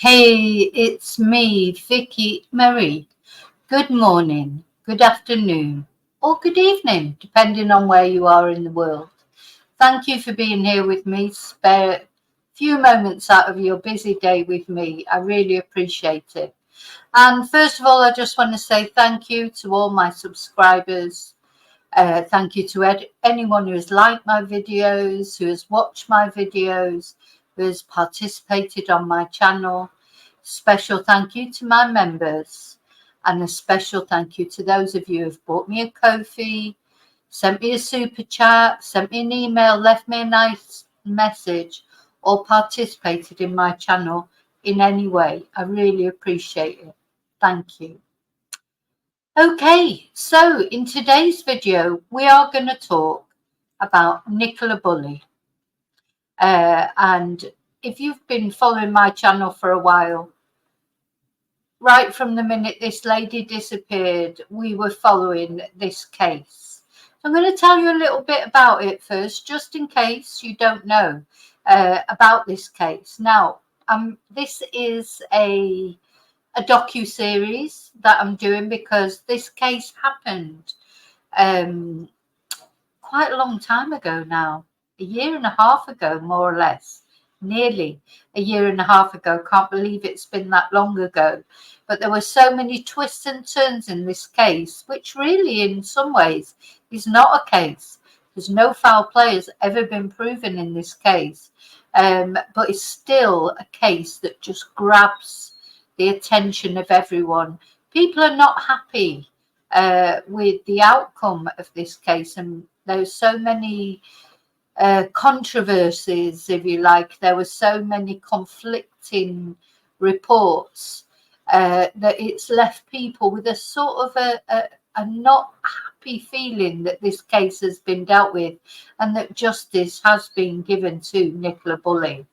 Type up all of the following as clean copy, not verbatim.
Hey, it's me, Vicky Marie. Good morning, good afternoon, or good evening, depending on where you are in the world. Thank you for being here with me. Spare a few moments out of your busy day with me. I really appreciate it. And first of all, I just want to say thank you to all my subscribers. Thank you to anyone who has liked my videos, who has watched my videos, who has participated on my channel. Special thank you to my members, and a special thank you to those of you who've bought me a Ko-fi, sent me a super chat, sent me an email, left me a nice message, or participated in my channel in any way. I really appreciate it. Thank you. Okay, so in today's video, we are going to talk about Nicola Bulley. And if you've been following my channel for a while, right from the minute this lady disappeared, we were following this case. So I'm going to tell you a little bit about it first, just in case you don't know about this case. Now, this is a docuseries that I'm doing because this case happened quite a long time ago now, a year and a half ago, more or less, nearly a year and a half ago. Can't believe it's been that long ago. But there were so many twists and turns in this case, which really in some ways is not a case. There's no foul play has ever been proven in this case. But it's still a case that just grabs the attention of everyone. People are not happy with the outcome of this case, and there's so many controversies, if you like. There were so many conflicting reports that it's left people with a sort of a not happy feeling that this case has been dealt with and that justice has been given to Nicola Bulley.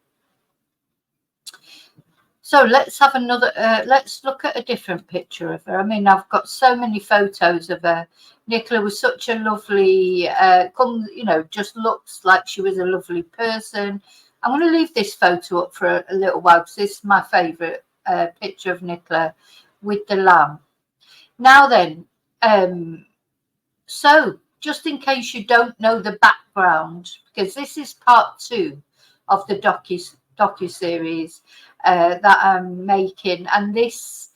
So let's have another, let's look at a different picture of her. I mean, I've got so many photos of her. Nicola was such a lovely, just looks like she was a lovely person. I'm going to leave this photo up for a little while because this is my favourite picture of Nicola with the lamb. Now then, so just in case you don't know the background, because this is part 2 of the docuseries that I'm making, and this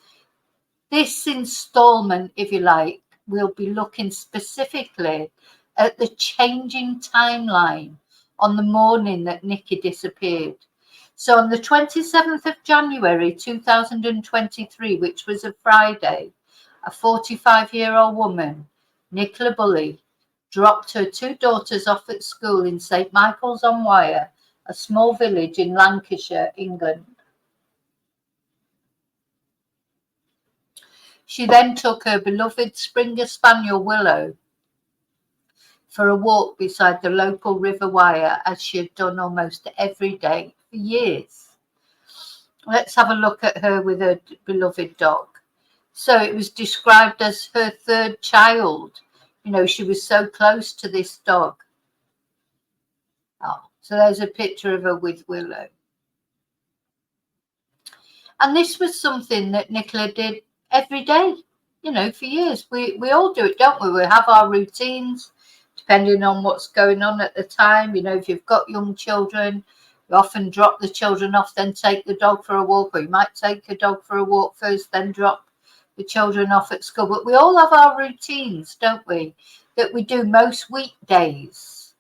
installment, if you like, will be looking specifically at the changing timeline on the morning that Nikki disappeared. So on the 27th of January 2023, which was a Friday, a 45-year-old woman, Nicola Bulley, dropped her 2 daughters off at school in St Michael's-on-Wyre, a small village in Lancashire, England. She then took her beloved Springer Spaniel Willow for a walk beside the local River Wyre, as she had done almost every day for years. Let's have a look at her with her beloved dog. So it was described as her 3rd child. You know, she was so close to this dog. Oh, so there's a picture of her with Willow. And this was something that Nicola did every day, you know, for years. We all do it, don't we? We have our routines depending on what's going on at the time. You know, if you've got young children, you often drop the children off, then take the dog for a walk, or you might take a dog for a walk first, then drop the children off at school. But we all have our routines, don't we, that we do most weekdays.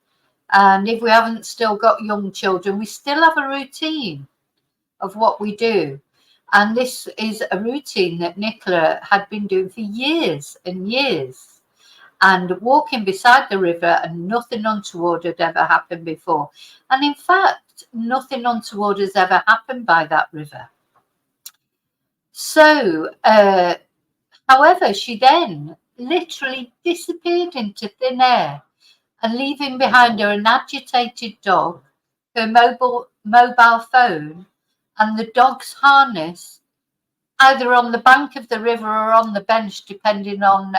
And if we haven't still got young children, we still have a routine of what we do. And this is a routine that Nicola had been doing for years and years, and walking beside the river, and nothing untoward had ever happened before. And in fact, nothing untoward has ever happened by that river. So, however, she then literally disappeared into thin air, and leaving behind her an agitated dog, her mobile phone, and the dog's harness, either on the bank of the river or on the bench, depending on,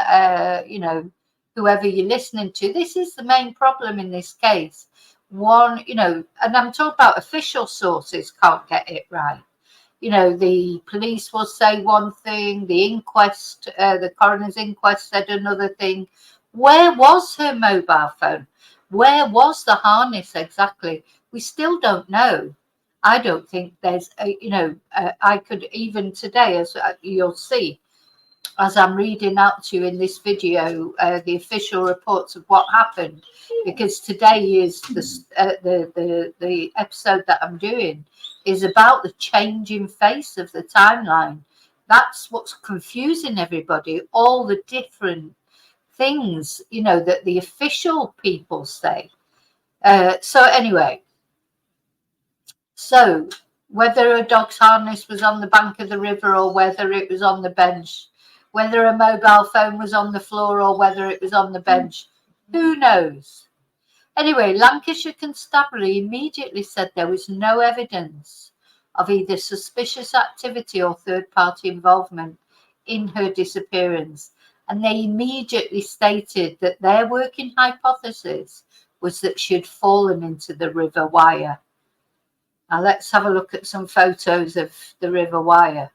whoever you're listening to. This is the main problem in this case. One, and I'm talking about official sources can't get it right. the police will say one thing, the inquest, the coroner's inquest said another thing. Where was her mobile phone? Where was the harness exactly? We still don't know. I don't think there's, I could even today, as you'll see, as I'm reading out to you in this video, the official reports of what happened, because today is the episode that I'm doing is about the changing face of the timeline. That's what's confusing everybody, all the different things, that the official people say. So anyway, so whether a dog's harness was on the bank of the river or whether it was on the bench, whether a mobile phone was on the floor or whether it was on the bench, who knows? Anyway, Lancashire Constabulary immediately said there was no evidence of either suspicious activity or third-party involvement in her disappearance, and they immediately stated that their working hypothesis was that she had fallen into the River Wyre. Now let's have a look at some photos of the River Wyre.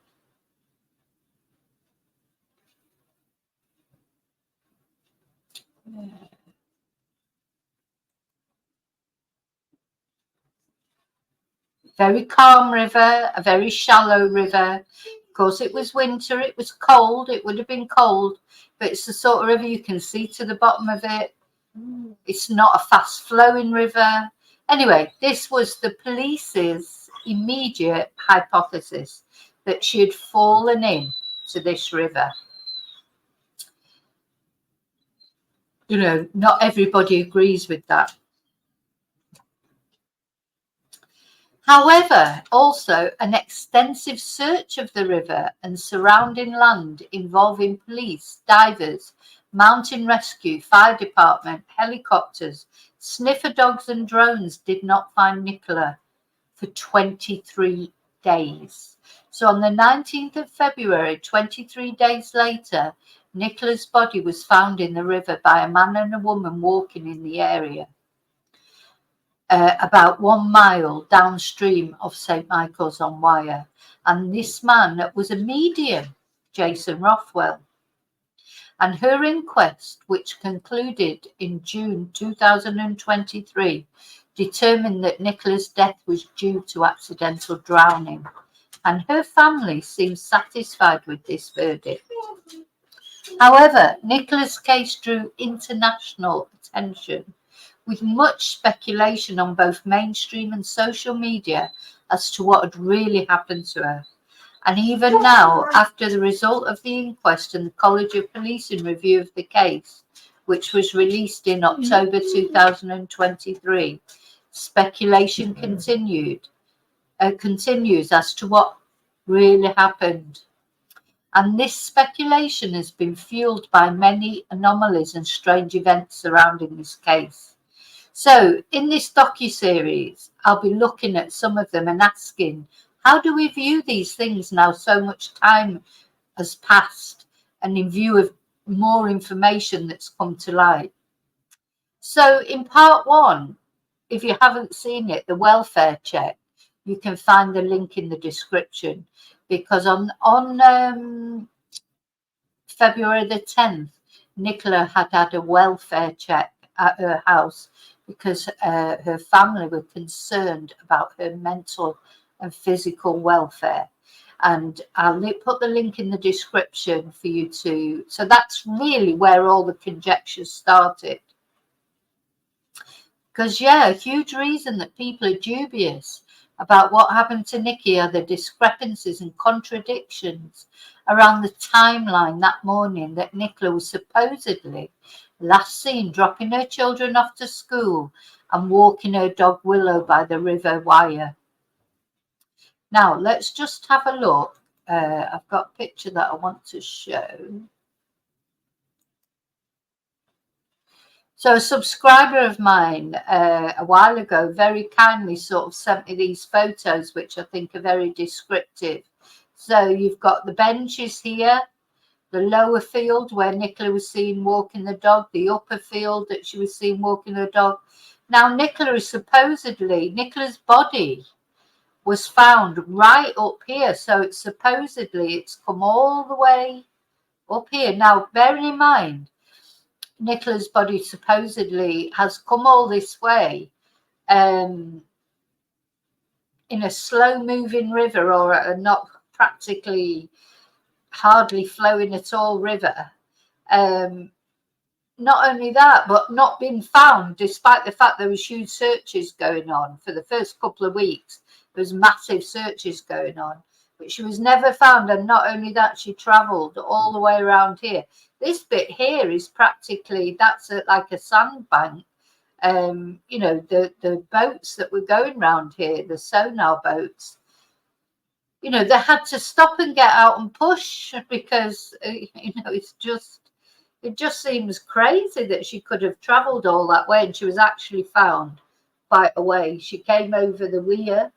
Very calm river, a very shallow river. Of course, it was winter, it was cold, it would have been cold, but it's the sort of river you can see to the bottom of it. It's not a fast flowing river. Anyway, this was the police's immediate hypothesis, that she had fallen into this river. Not everybody agrees with that. However, also an extensive search of the river and surrounding land involving police, divers, mountain rescue, fire department, helicopters, sniffer dogs and drones did not find Nicola for 23 days. So on the 19th of February, 23 days later, Nicola's body was found in the river by a man and a woman walking in the area. About 1 mile downstream of St. Michael's on Wyre. And this man was a medium, Jason Rothwell. And her inquest, which concluded in June 2023, determined that Nicola's death was due to accidental drowning. And her family seemed satisfied with this verdict. However, Nicola's case drew international attention, with much speculation on both mainstream and social media as to what had really happened to her. And even now, after the result of the inquest and the College of Policing review of the case, which was released in October 2023, speculation continues as to what really happened. And this speculation has been fueled by many anomalies and strange events surrounding this case. So in this docuseries, I'll be looking at some of them and asking, how do we view these things now so much time has passed and in view of more information that's come to light? So in part 1, if you haven't seen it, the welfare check, you can find the link in the description, because on February the 10th, Nicola had a welfare check at her house because her family were concerned about her mental and physical welfare. And I'll put the link in the description for you to, so that's really where all the conjectures started. Because, yeah, a huge reason that people are dubious about what happened to Nikki are the discrepancies and contradictions around the timeline that morning that Nicola was supposedly last seen dropping her children off to school and walking her dog Willow by the River Wyre. Now, let's just have a look. I've got a picture that I want to show. So a subscriber of mine a while ago very kindly sort of sent me these photos, which I think are very descriptive. So you've got the benches here, the lower field where Nicola was seen walking the dog, the upper field that she was seen walking the dog. Now, Nicola's body was found right up here. So it's supposedly it's come all the way up here. Now, bearing in mind, Nicola's body supposedly has come all this way in a slow-moving river, or a not practically hardly flowing at all river. Not only that, but not been found, despite the fact there was huge searches going on for the first couple of weeks. There was massive searches going on, but she was never found. And not only that, she travelled all the way around here. This bit here is practically, that's like a sandbank. You know, the boats that were going around here, the sonar boats, you know, they had to stop and get out and push because, you know, it just seems crazy that she could have travelled all that way, and she was actually found quite a way. She came over the weir.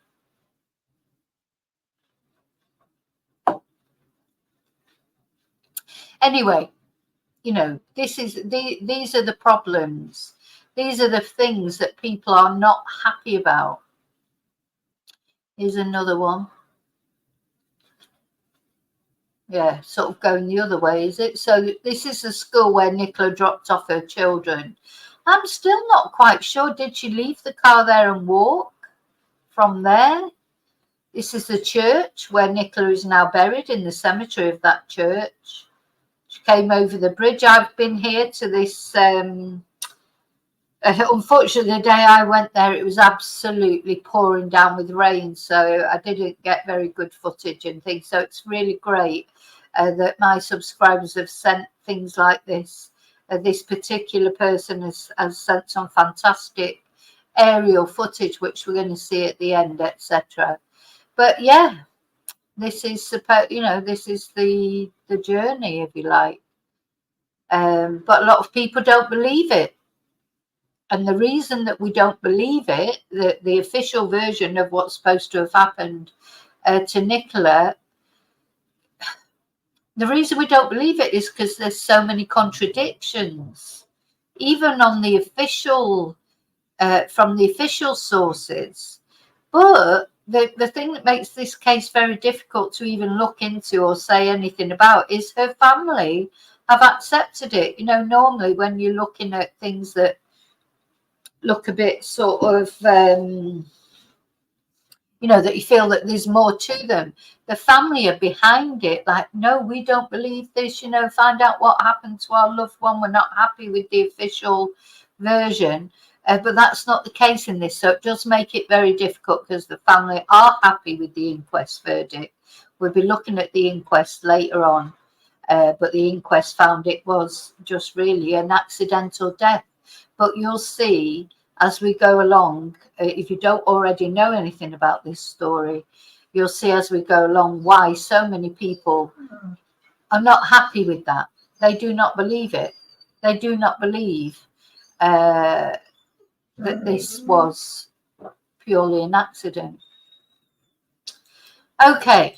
Anyway, you know, these are the problems. These are the things that people are not happy about. Here's another one. Yeah, sort of going the other way, is it? So this is the school where Nicola dropped off her children. I'm still not quite sure. Did she leave the car there and walk from there? This is the church where Nicola is now buried, in the cemetery of that church. She came over the bridge. I've been here to this. Unfortunately, the day I went there, it was absolutely pouring down with rain, so I didn't get very good footage and things. So it's really great that my subscribers have sent things like this. This particular person has sent some fantastic aerial footage, which we're going to see at the end, etc. But yeah, this is you know, this is the journey, if you like. But a lot of people don't believe it. And the reason that we don't believe it, the official version of what's supposed to have happened to Nicola, the reason we don't believe it is because there's so many contradictions, even on the official, from the official sources. But the thing that makes this case very difficult to even look into or say anything about is her family have accepted it. You know, normally when you're looking at things that look a bit sort of, you know, that you feel that there's more to them, the family are behind it. Like, no, we don't believe this, you know, find out what happened to our loved one. We're not happy with the official version. But that's not the case in this. So it does make it very difficult because the family are happy with the inquest verdict. We'll be looking at the inquest later on. But the inquest found it was just really an accidental death. But you'll see as we go along, if you don't already know anything about this story, you'll see as we go along why so many people are not happy with that. They do not believe it. They do not believe that this was purely an accident. Okay.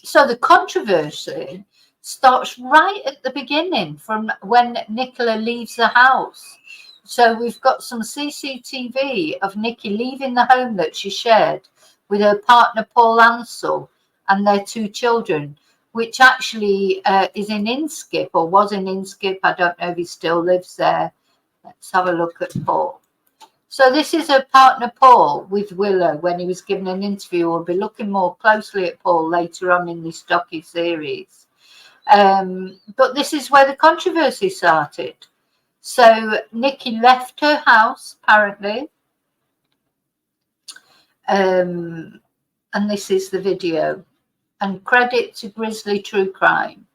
So the controversy starts right at the beginning, from when Nicola leaves the house. So we've got some CCTV of Nikki leaving the home that she shared with her partner Paul Ansell and their two children, which actually is in Inskip, or was in Inskip. I don't know if he still lives there. Let's have a look at Paul. So this is her partner Paul with Willow when he was given an interview. We'll be looking more closely at Paul later on in this docuseries. But this is where the controversy started. So Nikki left her house, apparently. And this is the video. And credit to Grizzly True Crime.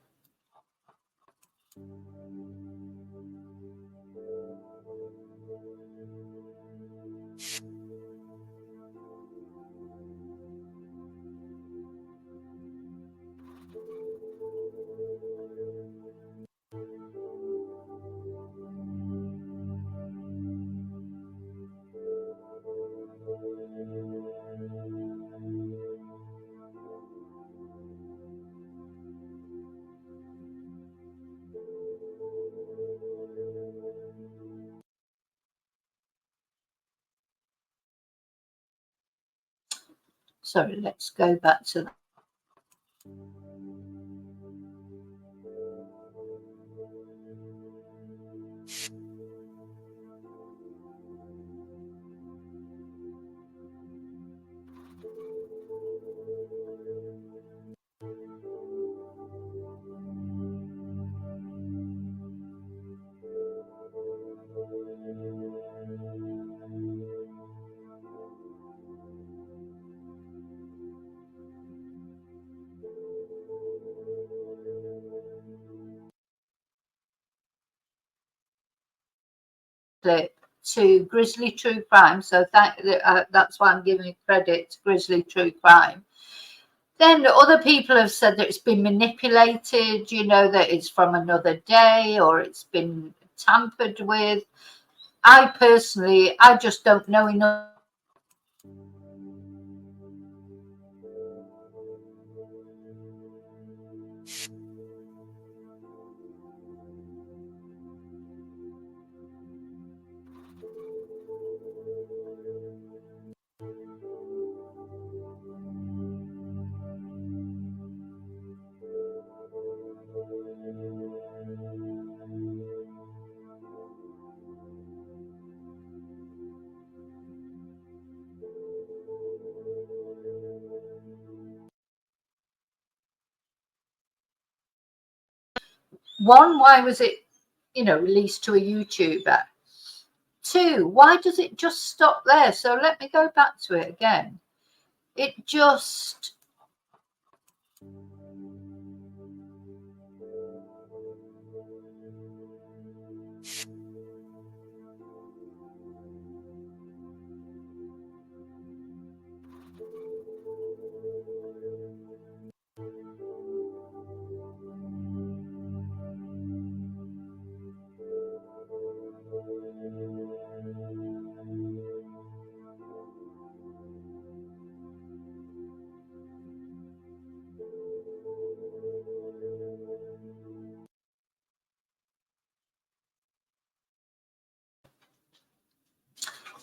Sorry, let's go back to that. To Grizzly True Crime, so that's why I'm giving credit to Grizzly True Crime. Then other people have said that it's been manipulated, you know, that it's from another day or it's been tampered with. I personally, I just don't know enough. One, why was it, you know, released to a YouTuber? Two, why does it just stop there? So let me go back to it again. It just,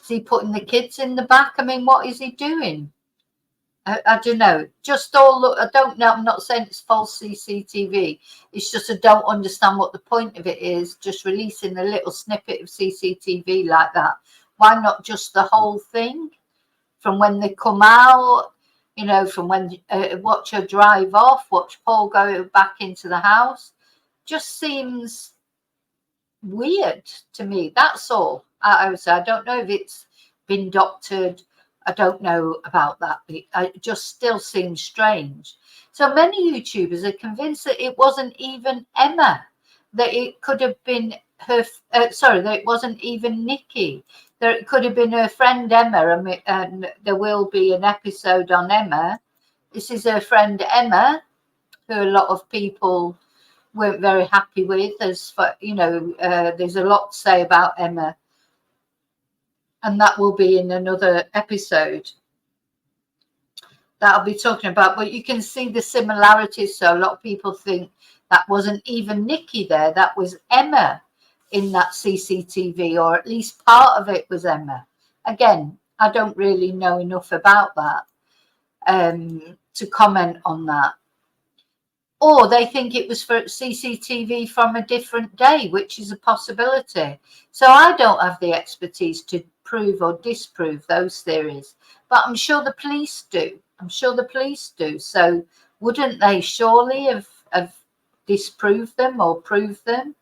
is he putting the kids in the back? I mean, what is he doing? I don't know. Just all look. I don't know. I'm not saying it's false CCTV. It's just I don't understand what the point of it is. Just releasing a little snippet of CCTV like that. Why not just the whole thing from when they come out? You know, from when watch her drive off, watch Paul go back into the house. Just seems weird to me. That's all. I would say I don't know if it's been doctored. I don't know about that. It just still seems strange. So many YouTubers are convinced that it wasn't even Emma, that it could have been her. That it wasn't even Nikki. That it could have been her friend Emma, and there will be an episode on Emma. This is her friend Emma, who a lot of people weren't very happy with. As for, you know, there's a lot to say about Emma, and that will be in another episode that I'll be talking about. But you can see the similarities. So a lot of people think that wasn't even Nikki there, that was Emma in that CCTV, or at least part of it was Emma. Again, I don't really know enough about that to comment on that. Or they think it was for CCTV from a different day, which is a possibility. So I don't have the expertise to prove or disprove those theories, but I'm sure the police do. I'm sure the police do. So wouldn't they surely have disproved them or proved them?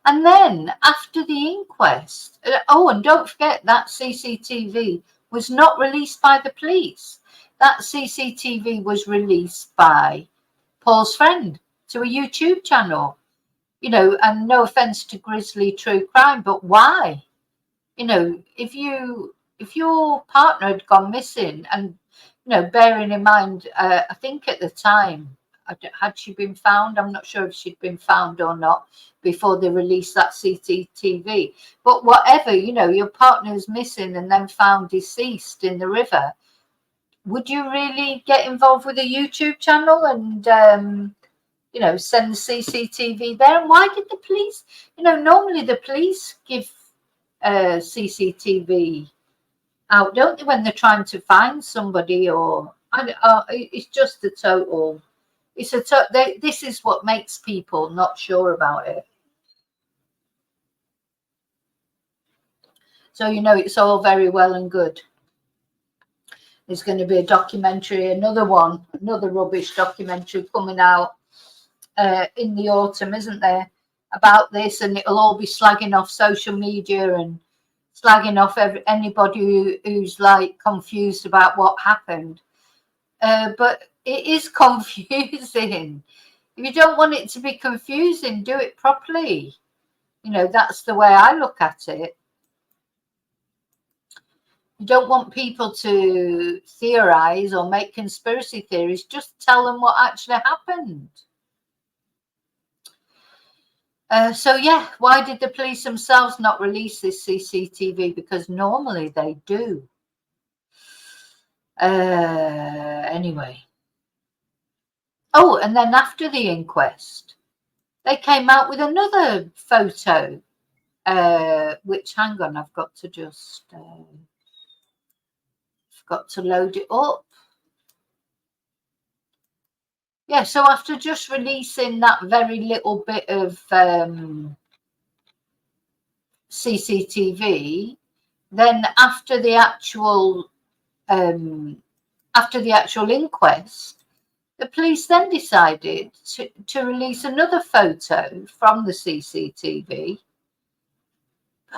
And then after the inquest, oh, and don't forget that CCTV was not released by the police. That CCTV was released by Paul's friend to a YouTube channel, you know, and no offense to Grizzly True Crime, but why? You know, if your partner had gone missing, and, you know, bearing in mind, I think at the time, had she been found? I'm not sure if she'd been found or not before they released that CCTV. But whatever, you know, your partner's missing and then found deceased in the river. Would you really get involved with a YouTube channel and, you know, send the CCTV there? And why did the police, you know, normally the police give CCTV out, don't they, when they're trying to find somebody, or it's just a total. This is what makes people not sure about it. So it's all very well and good. There's going to be a documentary, another rubbish documentary coming out in the autumn, isn't there, about this, and it'll all be slagging off social media and slagging off anybody who's like confused about what happened. But it is confusing. If you don't want it to be confusing, do it properly. That's the way I look at it. You don't want people to theorize or make conspiracy theories. Just tell them what actually happened. So yeah, why did the police themselves not release this CCTV? Because normally they do. Anyway. Oh, and then after the inquest, they came out with another photo, which, hang on, I've got to just, got to load it up. Yeah, so after just releasing that very little bit of CCTV, then after the actual inquest, the police then decided to release another photo from the CCTV.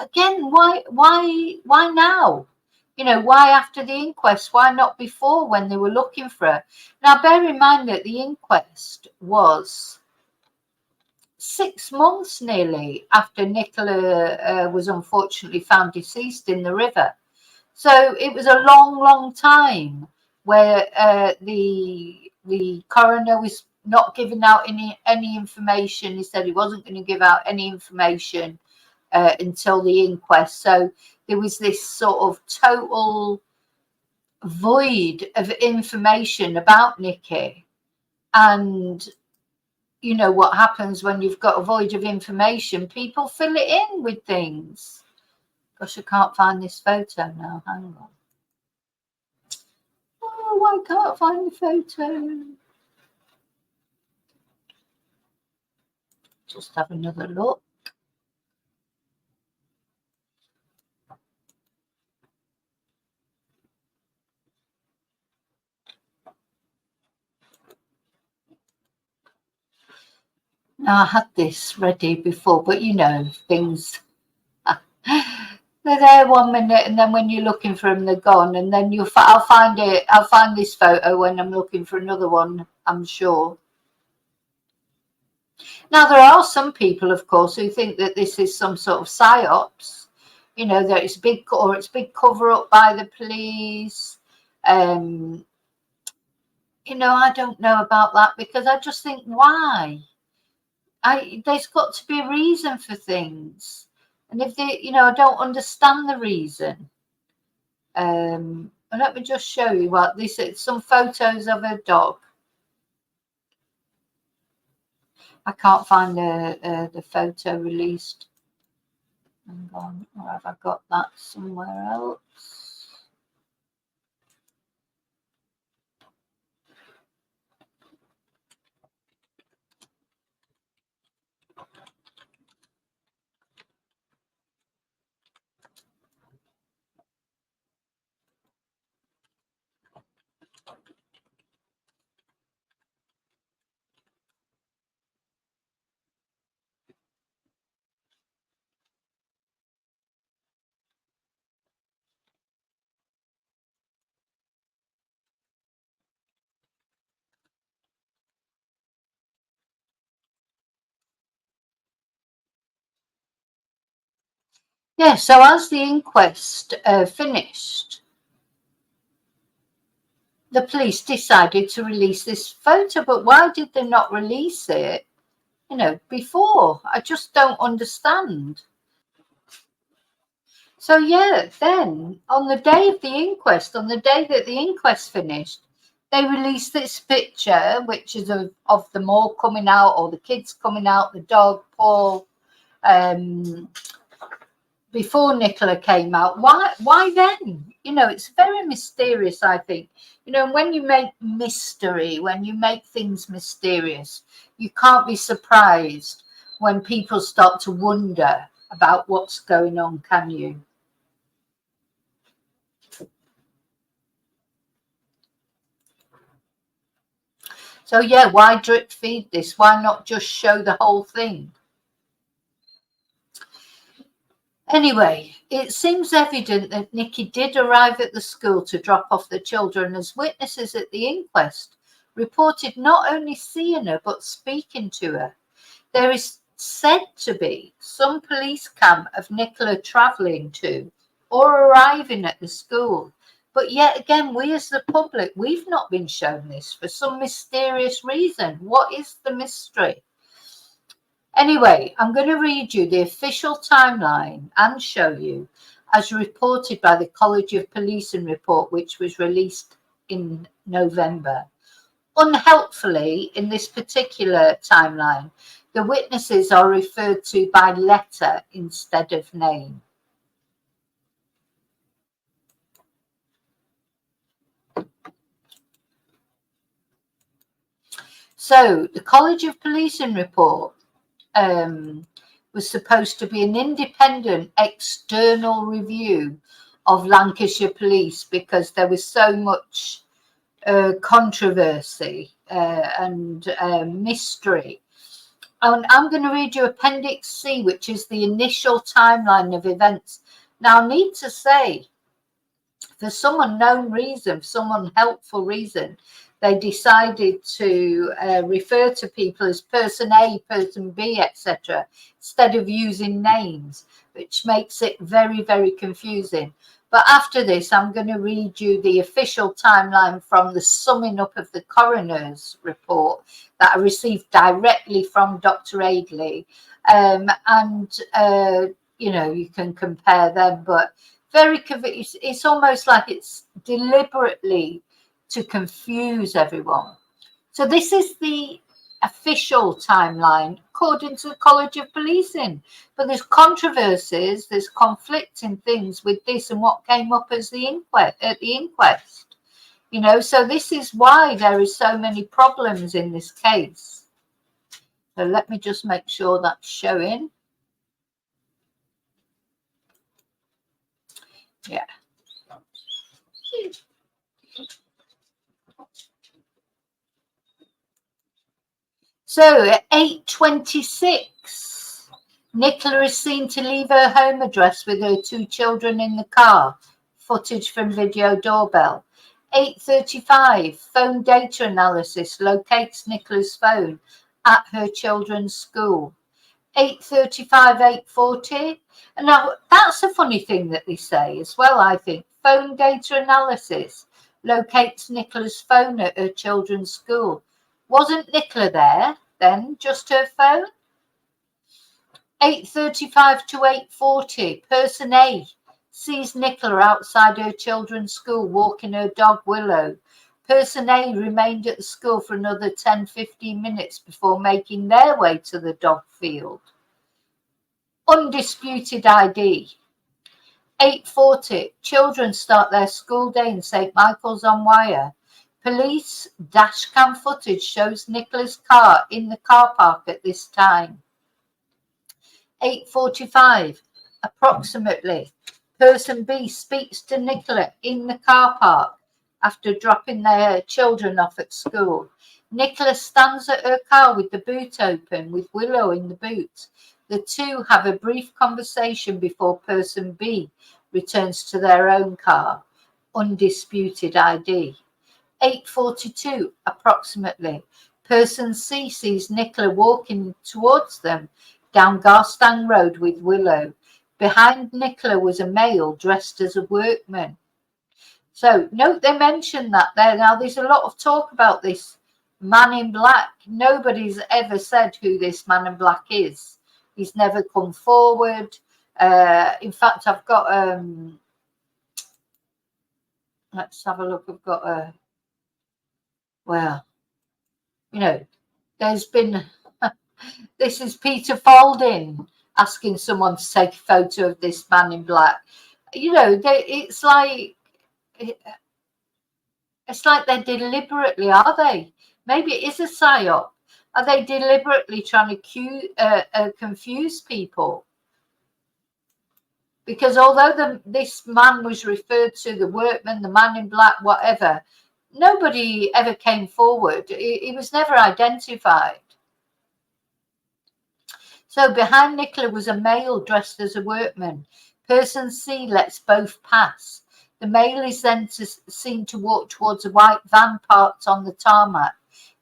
Again, why now? Why after the inquest? Why not before, when they were looking for her? Now, bear in mind that the inquest was 6 months nearly after Nicola was unfortunately found deceased in the river. So it was a long time where the coroner was not giving out any information. He said he wasn't going to give out any information until the inquest. So there was this sort of total void of information about Nikki. And what happens when you've got a void of information? People fill it in with things. Gosh, I can't find this photo now. Hang on. Oh, I can't find the photo. Just have another look. Now, I had this ready before, but things. They're there 1 minute, and then when you're looking for them, they're gone. And then I'll find it. I'll find this photo when I'm looking for another one, I'm sure. Now, there are some people, of course, who think that this is some sort of psyops. That it's big cover up by the police. I don't know about that, because I just think, why? There's got to be a reason for things. And if I don't understand the reason. Let me just show you what this is. Some photos of a dog. I can't find the photo released. Hang on, or have I got that somewhere else? Yeah, so as the inquest finished, the police decided to release this photo. But why did they not release it, before? I just don't understand. So yeah, then on the day of the inquest, on the day that the inquest finished, they released this picture, which is of them all coming out, or the kids coming out, the dog, Paul, before Nicola came out. Why then? You know, it's very mysterious, I think. You know, when you make mystery, when you make things mysterious, you can't be surprised when people start to wonder about what's going on, can you? So yeah, why drip feed this? Why not just show the whole thing? Anyway, it seems evident that Nikki did arrive at the school to drop off the children, as witnesses at the inquest reported not only seeing her but speaking to her. There is said to be some police cam of Nicola travelling to or arriving at the school. But yet again, we as the public, we've not been shown this for some mysterious reason. What is the mystery? Anyway, I'm going to read you the official timeline and show you, as reported by the College of Policing report, which was released in November. Unhelpfully, in this particular timeline, the witnesses are referred to by letter instead of name. So the College of Policing report was supposed to be an independent external review of Lancashire Police because there was so much controversy and mystery. And I'm going to read you Appendix C, which is the initial timeline of events. Now, I need to say, for some unknown reason, some unhelpful reason, they decided to refer to people as person A, person B, etc., instead of using names, which makes it very, very confusing. But after this, I'm going to read you the official timeline from the summing up of the coroner's report that I received directly from Dr. Aidley. You know, you can compare them, but it's almost like it's deliberately to confuse everyone. So this is the official timeline according to the College of Policing, but there's controversies, there's conflicting things with this and what came up as the inquest, you know. So this is why there is so many problems in this case. So let me just make sure that's showing. Yeah. So at 8:26, Nicola is seen to leave her home address with her two children in the car. Footage from video doorbell. 8:35, phone data analysis locates Nicola's phone at her children's school. 8:35, 8:40. And now that's a funny thing that they say as well, I think. Phone data analysis locates Nicola's phone at her children's school. Wasn't Nicola there then, just her phone? 8:35 to 8:40, person A sees Nicola outside her children's school walking her dog Willow. Person A remained at the school for another 10-15 minutes before making their way to the dog field. Undisputed ID. 8:40, children start their school day in St. Michael's on Wire. Police dashcam footage shows Nicola's car in the car park at this time. 8:45, approximately, person B speaks to Nicola in the car park after dropping their children off at school. Nicola stands at her car with the boot open, with Willow in the boot. The two have a brief conversation before person B returns to their own car. Undisputed ID. 8:42, approximately, person C sees Nicola walking towards them down Garstang Road with Willow. Behind Nicola was a male dressed as a workman. So note they mentioned that there. Now there's a lot of talk about this man in black. Nobody's ever said who this man in black is. He's never come forward. In fact, I've got let's have a look. I've got a well, you know, there's been this is Peter Falding asking someone to take a photo of this man in black. You know, it's like they're deliberately, are they? Maybe it is a psyop. Are they deliberately trying to confuse people? Because although this man was referred to, the workman, the man in black, whatever, nobody ever came forward. He was never identified. So behind Nicola was a male dressed as a workman. Person C lets both pass. The male is then seen to walk towards a white van parked on the tarmac.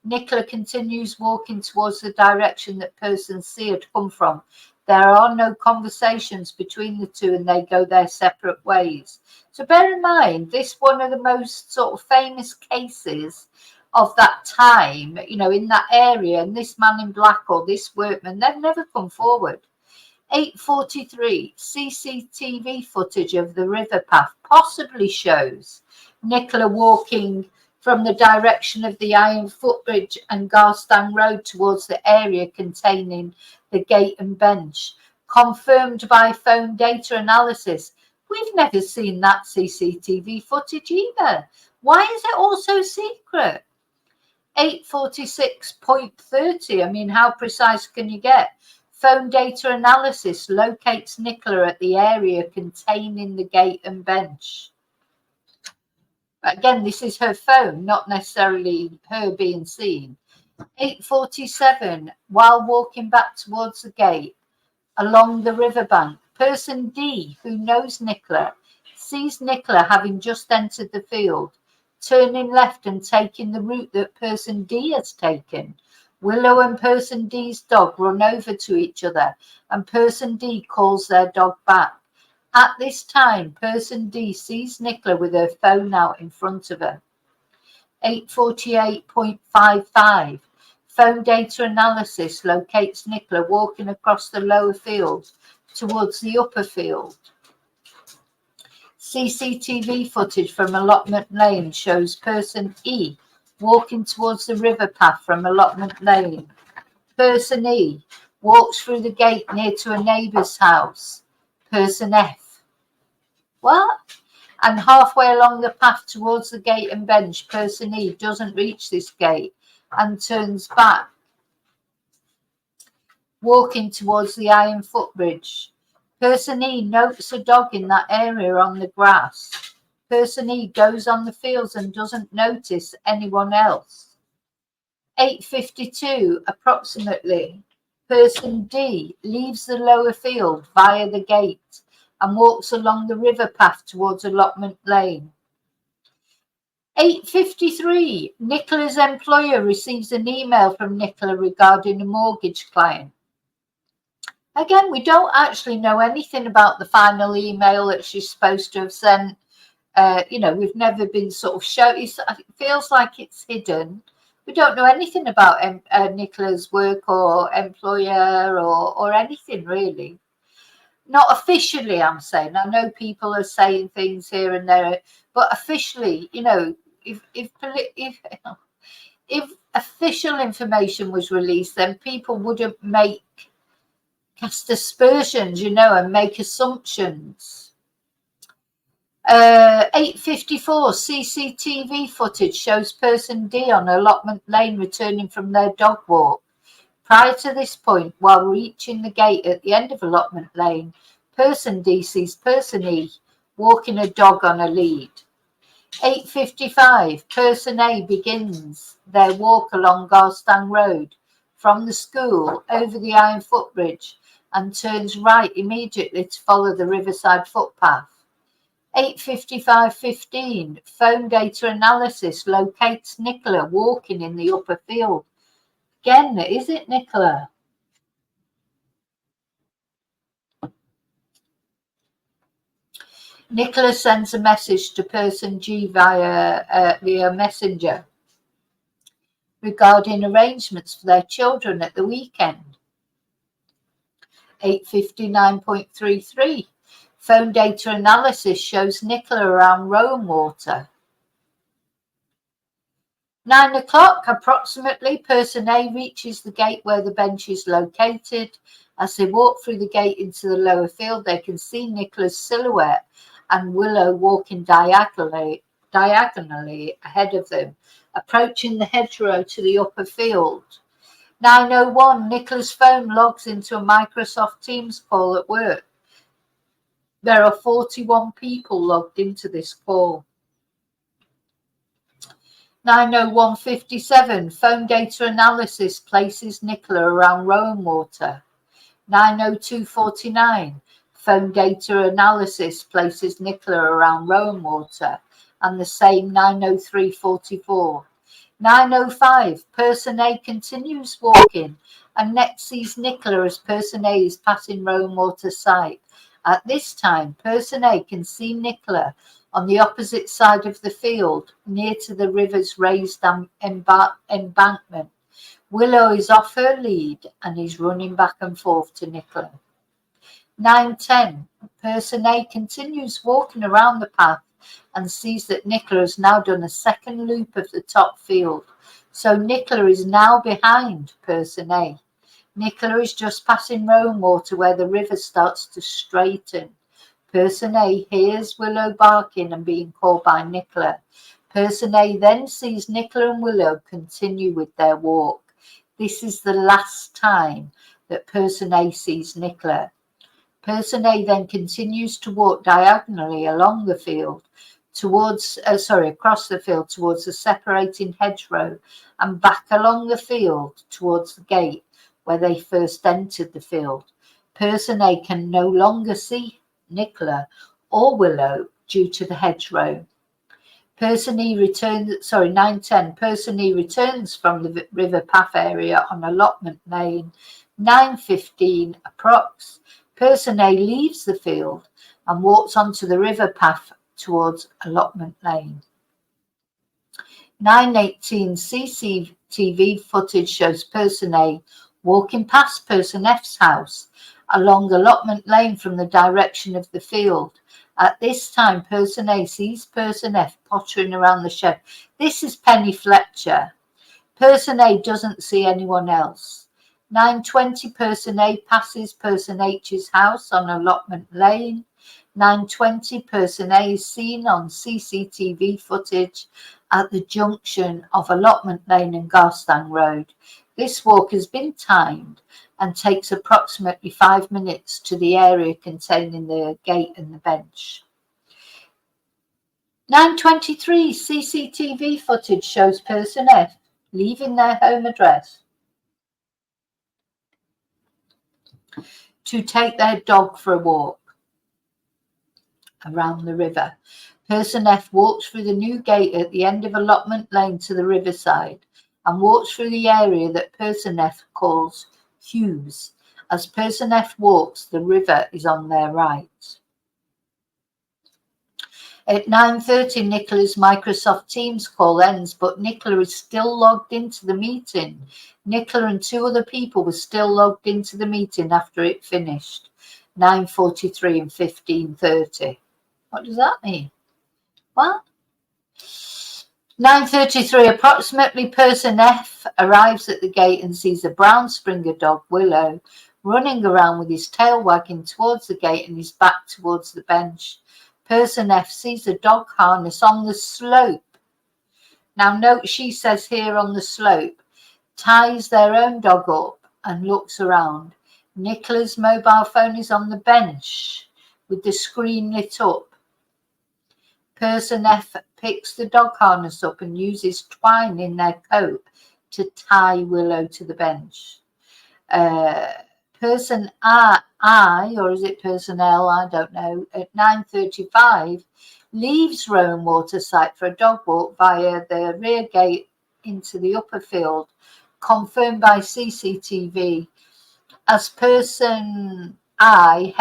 Nicola continues walking towards the direction that person C had come from. There are no conversations between the two and they go their separate ways. So bear in mind, this one of the most sort of famous cases of that time, you know, in that area, and this man in black or this workman, they've never come forward. 8:43, CCTV footage of the river path possibly shows Nicola walking from the direction of the Iron Footbridge and Garstang Road towards the area containing the gate and bench. Confirmed by phone data analysis. We've never seen that CCTV footage either. Why is it all so secret? 8:46.30. I mean, how precise can you get? Phone data analysis locates Nicola at the area containing the gate and bench. But again, this is her phone, not necessarily her being seen. 8:47. While walking back towards the gate along the riverbank, person D, who knows Nicola, sees Nicola having just entered the field, turning left and taking the route that person D has taken. Willow and person D's dog run over to each other and person D calls their dog back. At this time, person D sees Nicola with her phone out in front of her. 8:48.55. Phone data analysis locates Nicola walking across the lower field towards the upper field. CCTV footage from Allotment Lane shows person E walking towards the river path from Allotment Lane. Person E walks through the gate near to a neighbour's house. Person F. What? And halfway along the path towards the gate and bench, person E doesn't reach this gate and turns back, walking towards the Iron Footbridge. Person E notes a dog in that area on the grass. Person E goes on the fields and doesn't notice anyone else. 8:52 approximately. Person D leaves the lower field via the gate and walks along the river path towards Allotment Lane. 8:53. Nicola's employer receives an email from Nicola regarding a mortgage client. Again, we don't actually know anything about the final email that she's supposed to have sent. You know, we've never been sort of shown. It feels like it's hidden. We don't know anything about Nicola's work or employer or anything really. Not officially, I'm saying. I know people are saying things here and there, but officially, you know, if official information was released, then people wouldn't cast aspersions, you know, and make assumptions. 8:54 CCTV footage shows person D on Allotment Lane returning from their dog walk. Prior to this point, while reaching the gate at the end of Allotment Lane, person D sees person E walking a dog on a lead. 8:55 person A begins their walk along Garstang Road from the school over the Iron Footbridge and turns right immediately to follow the riverside footpath. 8:55:15 phone data analysis locates Nicola walking in the upper field. Again, is it Nicola? Nicola sends a message to person G via messenger regarding arrangements for their children at the weekend. 8:59.33 phone data analysis shows Nicola around Rowan Water. 9 o'clock approximately, person A reaches the gate where the bench is located. As they walk through the gate into the lower field, they can see Nicola's silhouette and Willow walking diagonally ahead of them, approaching the hedgerow to the upper field. 9:01, Nicola's phone logs into a Microsoft Teams call at work. There are 41 people logged into this call. 9:01:57, phone data analysis places Nicola around Rowan Water. 9:02:49, phone data analysis places Nicola around Rowan Water, and the same 9:03:44. 9:05, person A continues walking and next sees Nicola as person A is passing Rowan Water site. At this time, person A can see Nicola on the opposite side of the field, near to the river's raised embankment. Willow is off her lead and is running back and forth to Nicola. 9:10, person A continues walking around the path and sees that Nicola has now done a second loop of the top field. So Nicola is now behind person A. Nicola is just passing Rowan Water where the river starts to straighten. Person A hears Willow barking and being called by Nicola. Person A then sees Nicola and Willow continue with their walk. This is the last time that person A sees Nicola. Person A then continues to walk diagonally along the field across the field towards the separating hedgerow and back along the field towards the gate where they first entered the field. Person A can no longer see Nicola or Willow due to the hedgerow. Person E returns, 9:10, person E returns from the river path area on allotment lane. 9:15 approx. Person A leaves the field and walks onto the river path towards allotment lane. 9:18, CCTV footage shows person A walking past person F's house along allotment lane from the direction of the field. At this time, person A sees person F pottering around the shed. This is Penny Fletcher. Person A doesn't see anyone else. 9:20, person A passes person H's house on allotment lane. 9:20, person A is seen on CCTV footage at the junction of allotment lane and Garstang Road. This walk has been timed and takes approximately 5 minutes to the area containing the gate and the bench. 9:23, CCTV footage shows person F leaving their home address to take their dog for a walk around the river. Person F walks through the new gate at the end of allotment lane to the riverside and walks through the area that person F calls Hughes. As person F walks, the river is on their right. At 9:30, Nicola's Microsoft Teams call ends, but Nicola is still logged into the meeting. Nicola and 2 other people were still logged into the meeting after it finished. 9:43 and 15:30. What does that mean? What? 9:33, approximately person F arrives at the gate and sees a brown Springer dog, Willow, running around with his tail wagging towards the gate and his back towards the bench. Person F sees a dog harness on the slope. Now note she says here on the slope, ties their own dog up and looks around. Nicola's mobile phone is on the bench with the screen lit up. Person F picks the dog harness up and uses twine in their coat to tie Willow to the bench. Person I, or is it person L, I don't know, at 9:35 leaves Rowan Water site for a dog walk via the rear gate into the upper field, confirmed by CCTV. As person I,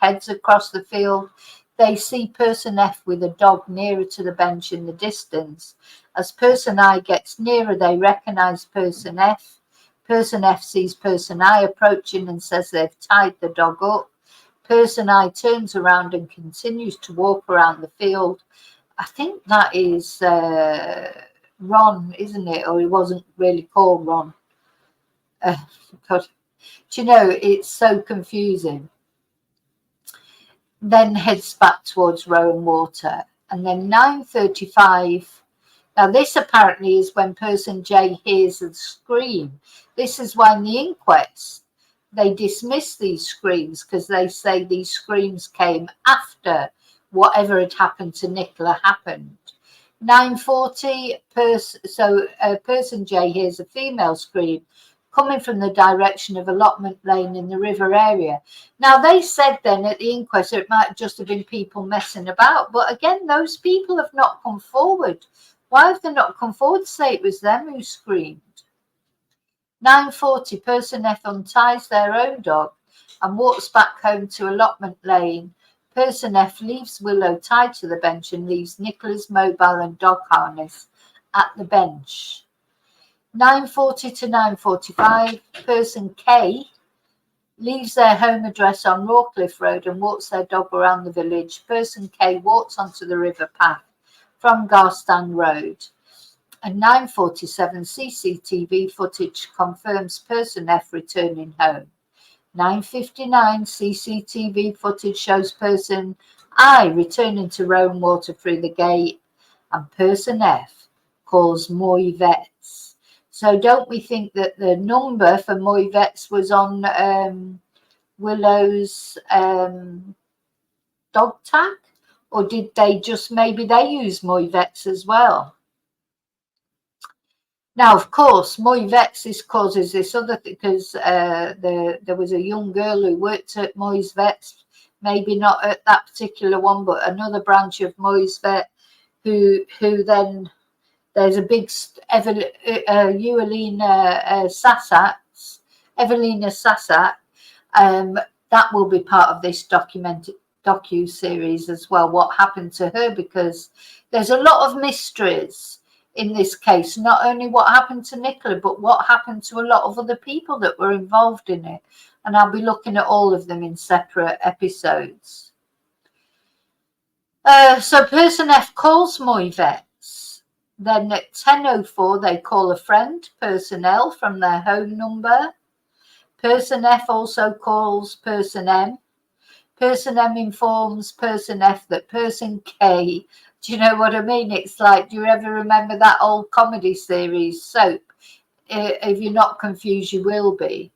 heads across the field, they see person F with a dog nearer to the bench in the distance. As person I gets nearer, they recognise person F. Person F sees person I approaching and says they've tied the dog up. Person I turns around and continues to walk around the field. I think that is Ron, isn't it? Or he wasn't really called Ron. God, do you know, it's so confusing. Then heads back towards Rowan Water. And then 9:35. Now, this apparently is when person J hears the scream. This is why in the inquest they dismiss these screams, because they say these screams came after whatever had happened to Nicola happened. 9:40, person J hears a female scream coming from the direction of allotment lane in the river area. Now, they said then at the inquest it might just have been people messing about, but again, those people have not come forward. Why have they not come forward to say it was them who screamed? 9:40, person F unties their own dog and walks back home to allotment lane. Person F leaves Willow tied to the bench and leaves Nicola's mobile and dog harness at the bench. 9:40 to 9:45, person K leaves their home address on Rawcliffe Road and walks their dog around the village. Person K walks onto the river path from Garstang Road. And 9:47, CCTV footage confirms person F returning home. 9:59, CCTV footage shows person I returning to Rowan Water through the gate, and person F calls Moy Vets. So don't we think that the number for Moy Vets was on Willow's dog tag? Or did they just, maybe they use Moy Vets as well? Now, of course, Moy Vets causes this other thing, because there was a young girl who worked at Moy's Vets, maybe not at that particular one, but another branch of Moy's Vet, who then there's a big Evelina Sassak, that will be part of this docu-series as well, what happened to her, because there's a lot of mysteries in this case, not only what happened to Nicola, but what happened to a lot of other people that were involved in it. And I'll be looking at all of them in separate episodes. So person F calls Moy Vets. Then at 10:04, they call a friend, person L, from their home number. Person F also calls person M. Person M informs person F that person K, do you know what I mean? It's like, do you ever remember that old comedy series, Soap? If you're not confused, you will be.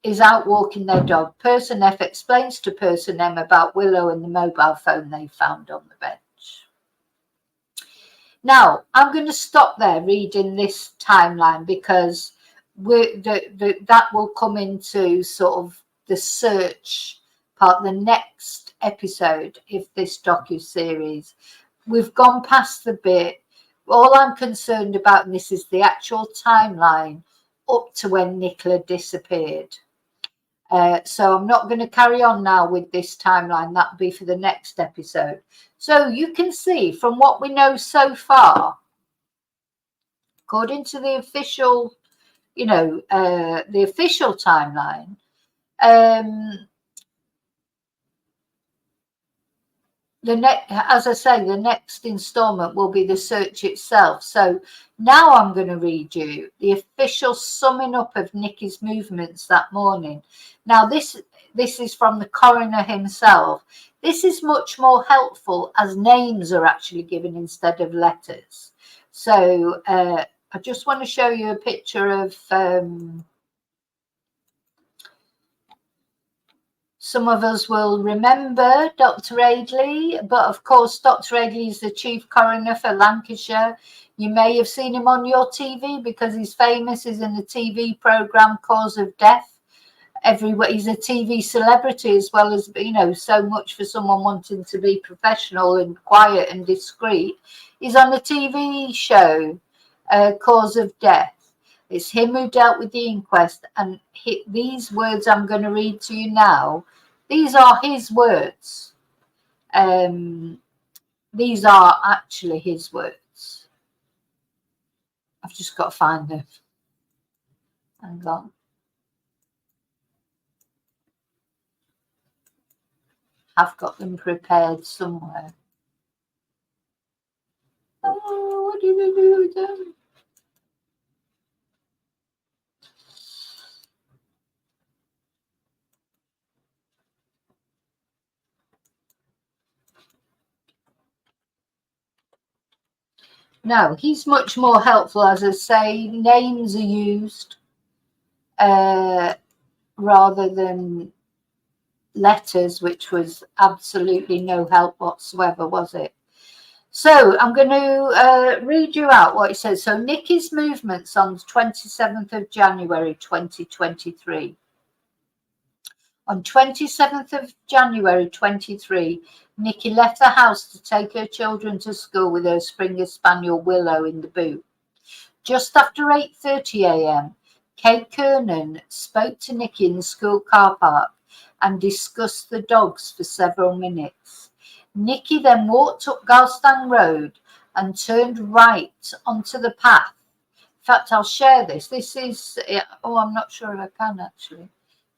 Is out walking their dog. Person F explains to person M about Willow and the mobile phone they found on the bench. Now, I'm going to stop there reading this timeline, because that will come into sort of the search part, the next episode of this docu-series. We've gone past the bit. All I'm concerned about in this is the actual timeline up to when Nicola disappeared. So I'm not going to carry on now with this timeline. That'll be for the next episode. So you can see from what we know so far, according to the official, the official timeline, as I say, the next installment will be the search itself. So now I'm going to read you the official summing up of Nicky's movements that morning. Now this is from the coroner himself. This is much more helpful as names are actually given instead of letters. So I just want to show you a picture of some of us will remember Dr. Aidley, but of course, Dr. Aidley is the chief coroner for Lancashire. You may have seen him on your TV because he's famous. He's in the TV program Cause of Death. He's a TV celebrity as well as, so much for someone wanting to be professional and quiet and discreet. He's on the TV show Cause of Death. It's him who dealt with the inquest, and these words I'm going to read to you now, these are his words. These are actually his words. I've just got to find them. Hang on. I've got them prepared somewhere. Oh, What did I do with them? No, he's much more helpful. As I say, names are used rather than letters, which was absolutely no help whatsoever, was it? So I'm going to read you out what it says. So Nikki's movements on the 27th of January 2023. On 27th of January 23, Nikki left the house to take her children to school with her Springer Spaniel Willow in the boot. Just after 8:30 a.m., Kate Kernan spoke to Nikki in the school car park and discussed the dogs for several minutes. Nikki then walked up Galstang Road and turned right onto the path. In fact, I'll share this. This is, I'm not sure if I can actually,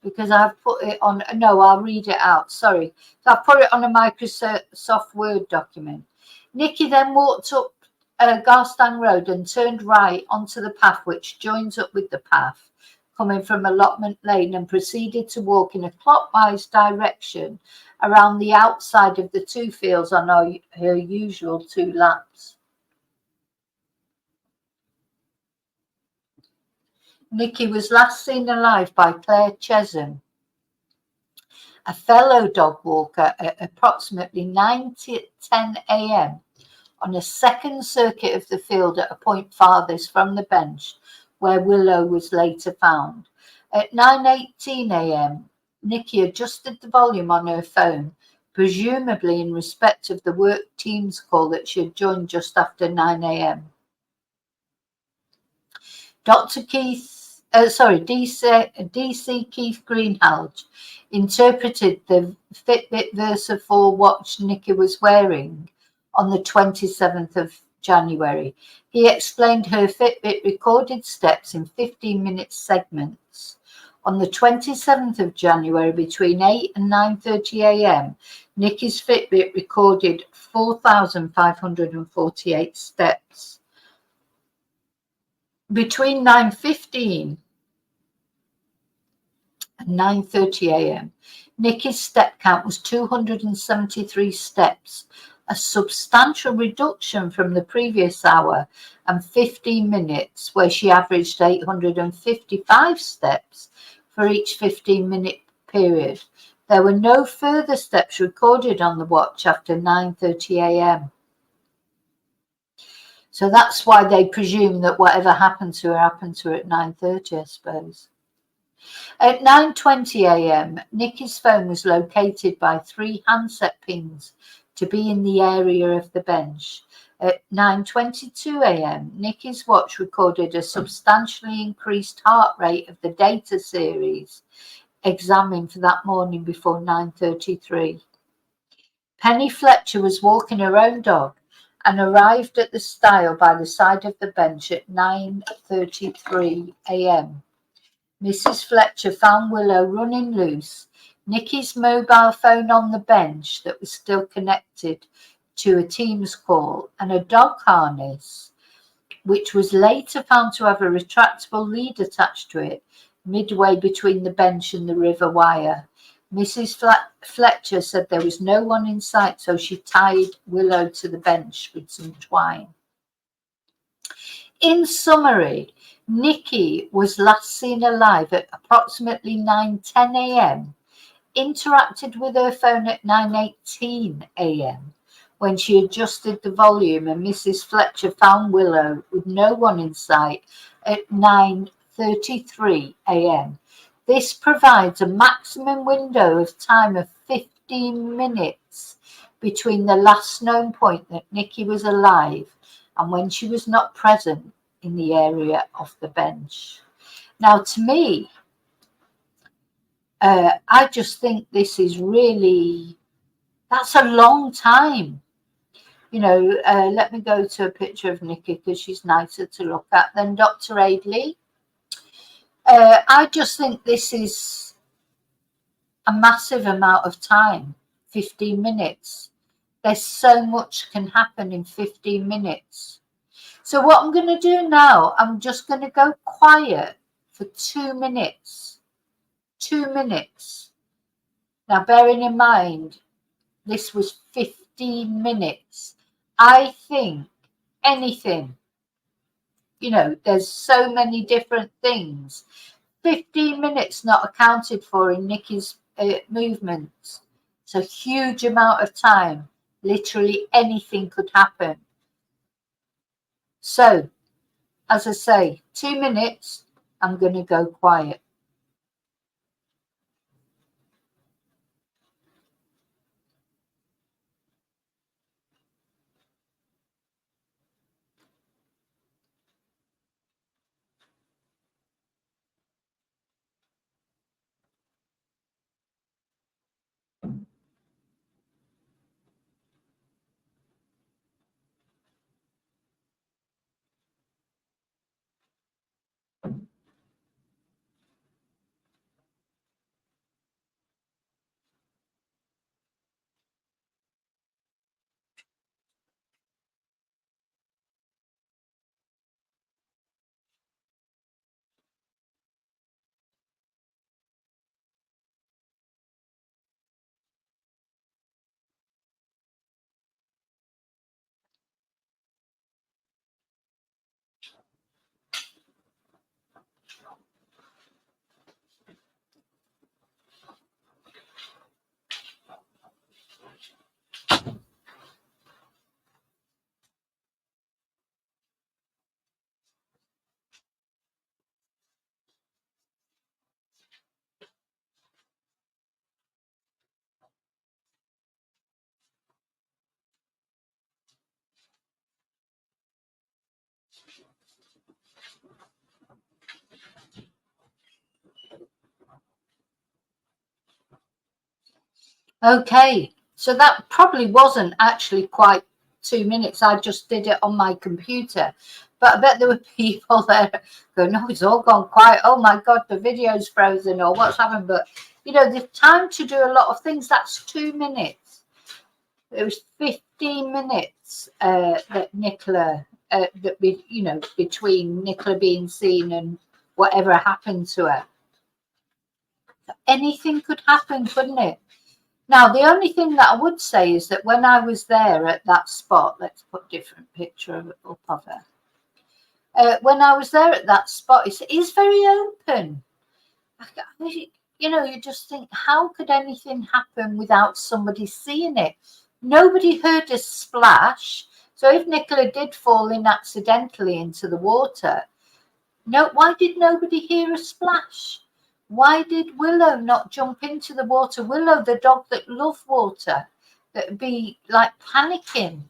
because I've put it on, no, I'll read it out, sorry. So I've put it on a Microsoft Word document. Nikki then walked up Garstang Road and turned right onto the path which joins up with the path coming from Allotment Lane and proceeded to walk in a clockwise direction around the outside of the two fields on her usual 2 laps. Nikki was last seen alive by Claire Chesham, a fellow dog walker, at approximately 9:10 a.m. on a second circuit of the field at a point farthest from the bench where Willow was later found. At 9:18 a.m., Nikki adjusted the volume on her phone, presumably in respect of the work Teams call that she had joined just after 9 a.m. DC Keith Greenhalgh interpreted the Fitbit Versa 4 watch Nikki was wearing on the 27th of January. He explained her Fitbit recorded steps in 15-minute segments. On the 27th of January, between 8 and 9:30 a.m., Nikki's Fitbit recorded 4,548 steps. Between 9:15 and 9:30 a.m., Nikki's step count was 273 steps, a substantial reduction from the previous hour and 15 minutes, where she averaged 855 steps for each 15-minute period. There were no further steps recorded on the watch after 9:30 a.m. So that's why they presume that whatever happened to her at 9:30, I suppose. At 9:20 a.m., Nikki's phone was located by 3 handset pings to be in the area of the bench. At 9:22 a.m., Nikki's watch recorded a substantially increased heart rate of the data series examined for that morning before 9:33. Penny Fletcher was walking her own dog and arrived at the stile by the side of the bench at 9:33 a.m. Mrs. Fletcher found Willow running loose, Nikki's mobile phone on the bench that was still connected to a Teams call, and a dog harness, which was later found to have a retractable lead attached to it, midway between the bench and the river wire. Mrs. Fletcher said there was no one in sight, so she tied Willow to the bench with some twine. In summary, Nikki was last seen alive at approximately 9:10 a.m., interacted with her phone at 9:18 a.m. when she adjusted the volume, and Mrs. Fletcher found Willow with no one in sight at 9:33 a.m. This provides a maximum window of time of 15 minutes between the last known point that Nikki was alive and when she was not present in the area of the bench. Now, to me, I just think this is really, that's a long time. You know, let me go to a picture of Nikki because she's nicer to look at than Dr. Aidley. I just think this is a massive amount of time, 15 minutes. There's so much can happen in 15 minutes. So what I'm going to do now, I'm just going to go quiet for 2 minutes. 2 minutes. Now, bearing in mind, this was 15 minutes. I think anything, there's so many different things. 15 minutes not accounted for in Nikki's movements. It's a huge amount of time. Literally anything could happen. So, as I say, 2 minutes, I'm going to go quiet. Okay, so that probably wasn't actually quite 2 minutes. I just did it on my computer. But I bet there were people there going, no, it's all gone quiet. Oh my God, the video's frozen or what's happened. But, the time to do a lot of things, that's 2 minutes. It was 15 minutes that Nicola, between Nicola being seen and whatever happened to her. Anything could happen, couldn't it? Now, the only thing that I would say is that when I was there at that spot, let's put a different picture up of her. When I was there at that spot, it is very open. You just think, how could anything happen without somebody seeing it? Nobody heard a splash. So if Nicola did fall in accidentally into the water, why did nobody hear a splash? Why did Willow not jump into the water? Willow, the dog that loved water, that'd be like panicking,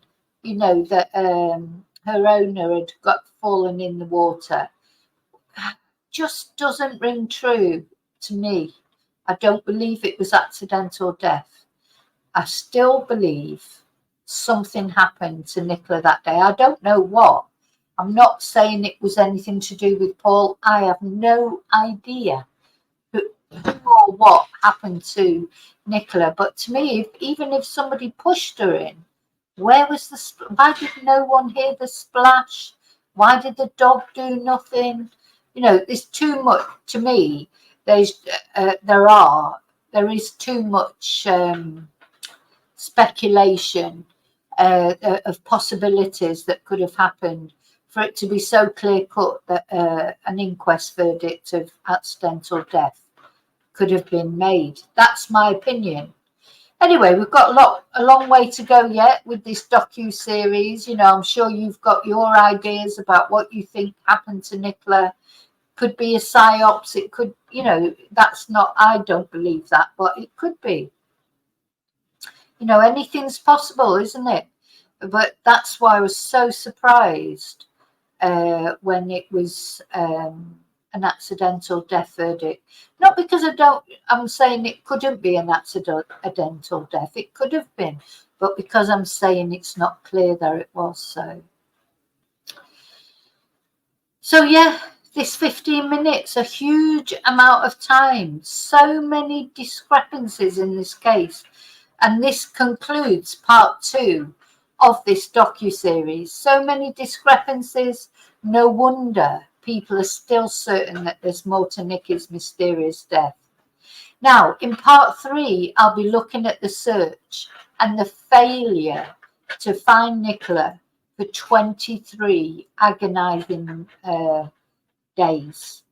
that her owner had got fallen in the water. Just doesn't ring true to me. I don't believe it was accidental death. I still believe something happened to Nicola that day. I don't know what. I'm not saying it was anything to do with Paul. I have no idea who or what happened to Nicola. But to me, even if somebody pushed her in, why did no one hear the splash? Why did the dog do nothing? There's too much to me. There is too much speculation of possibilities that could have happened for it to be so clear cut that an inquest verdict of accidental death could have been made. That's my opinion. Anyway, we've got a long way to go yet with this docu-series. I'm sure you've got your ideas about what you think happened to Nicola. Could be a psyops. It could, I don't believe that, but it could be. Anything's possible, isn't it? But that's why I was so surprised when it was an accidental death verdict. Not because I'm saying it couldn't be an accidental death. It could have been, but because I'm saying it's not clear there it was. So yeah, this 15 minutes, a huge amount of time, so many discrepancies in this case. And this concludes part 2 of this docuseries. So many discrepancies. No wonder people are still certain that there's more to Nicky's mysterious death. Now, in part 3, I'll be looking at the search and the failure to find Nicola for 23 agonizing days.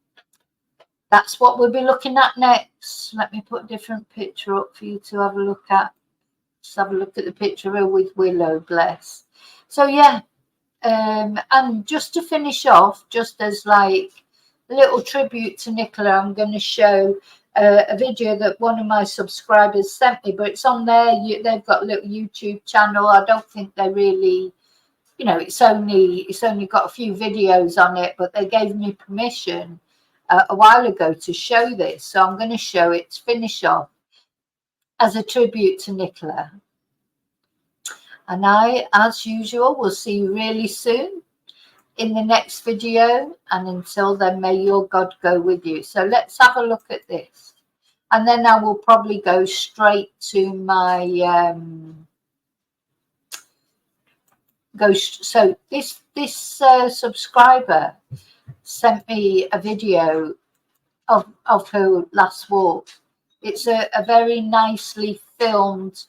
That's what we'll be looking at next. Let me put a different picture up for you to have a look at. Just have a look at the picture with Willow, bless. So yeah, and just to finish off, just as like a little tribute to Nicola, I'm going to show a video that one of my subscribers sent me, but it's on there. They've got a little YouTube channel. I don't think they really, you know, it's only got a few videos on it, but they gave me permission a while ago to show this, so I'm going to show it to finish off as a tribute to Nicola. And I, as usual, will see you really soon in the next video, and until then, may your God go with you. So let's have a look at this, and then I will probably go straight to my so this subscriber sent me a video of her last walk. It's a very nicely filmed,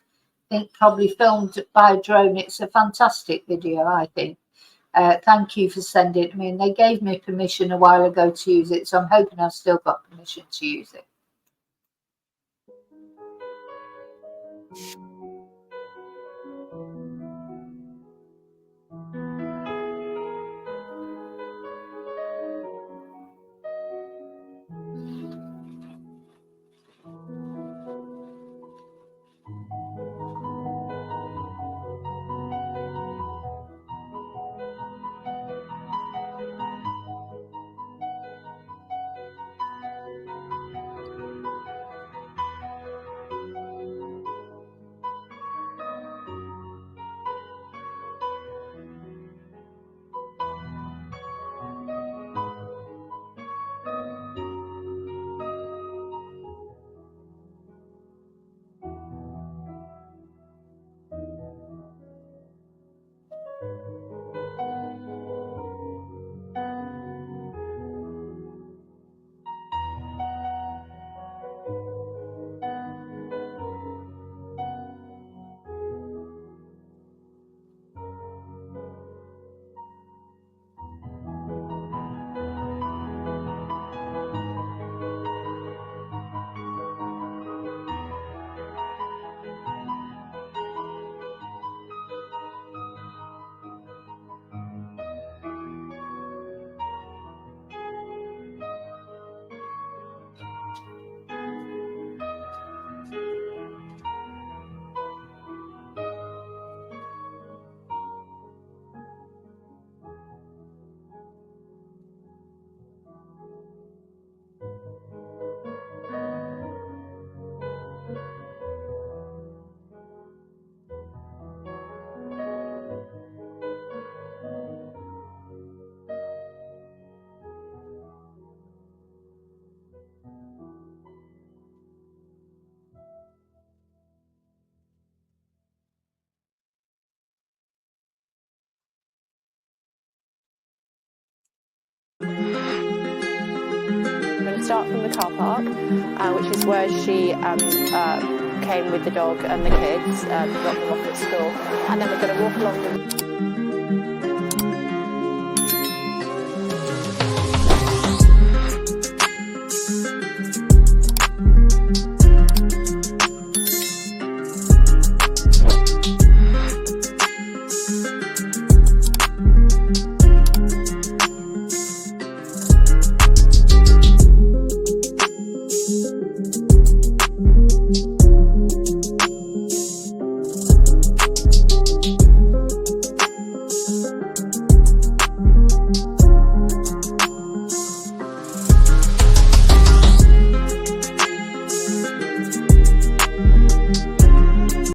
I think probably filmed by a drone. It's a fantastic video, I think. Thank you for sending it to me. And they gave me permission a while ago to use it, so I'm hoping I've still got permission to use it. I'm going to start from the car park, which is where she came with the dog and the kids, dropped them off at school, and then we're going to walk along the